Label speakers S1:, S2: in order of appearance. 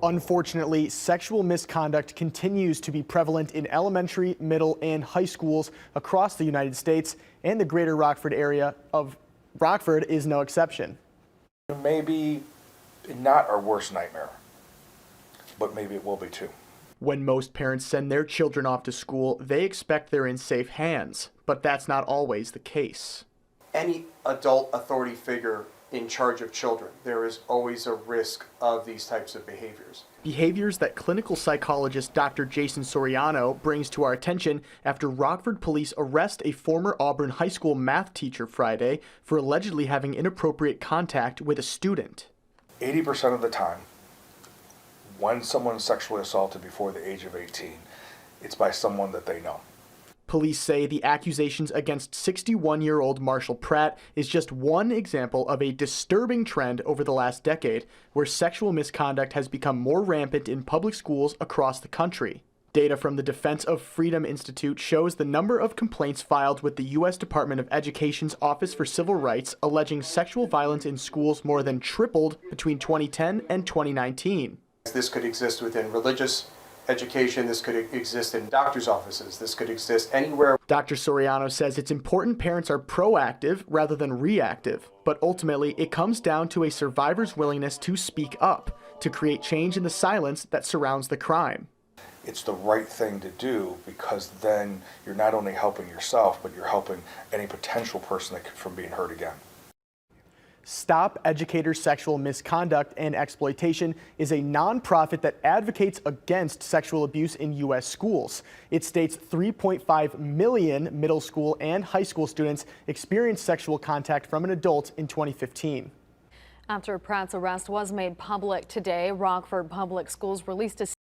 S1: Unfortunately, sexual misconduct continues to be prevalent in elementary, middle, and high schools across the United States, and the greater Rockford area of Rockford is no exception.
S2: Maybe not our worst nightmare, but maybe it will be too.
S1: When most parents send their children off to school, they expect they're in safe hands, but that's not always the case.
S3: Any adult authority figure in charge of children, there is always a risk of these types of behaviors.
S1: Behaviors that clinical psychologist Dr. Jason Soriano brings to our attention after Rockford police arrest a former Auburn High School math teacher Friday for allegedly having inappropriate contact with a student.
S2: 80% of the time, when someone is sexually assaulted before the age of 18, it's by someone that they know.
S1: Police say the accusations against 61-year-old Marshall Pratt is just one example of a disturbing trend over the last decade, where sexual misconduct has become more rampant in public schools across the country. Data from the Defense of Freedom Institute shows the number of complaints filed with the U.S. Department of Education's Office for Civil Rights alleging sexual violence in schools more than tripled between 2010 and 2019.
S3: This could exist within religious education, this could exist in doctor's offices, this could exist anywhere.
S1: Dr. Soriano says it's important parents are proactive rather than reactive, but ultimately it comes down to a survivor's willingness to speak up, to create change in the silence that surrounds the crime.
S2: It's the right thing to do, because then you're not only helping yourself, but you're helping any potential person from being hurt again.
S1: Stop Educators Sexual Misconduct and Exploitation is a nonprofit that advocates against sexual abuse in U.S. schools. It states 3.5 million middle school and high school students experienced sexual contact from an adult in 2015.
S4: After Pratt's arrest was made public today, Rockford Public Schools released a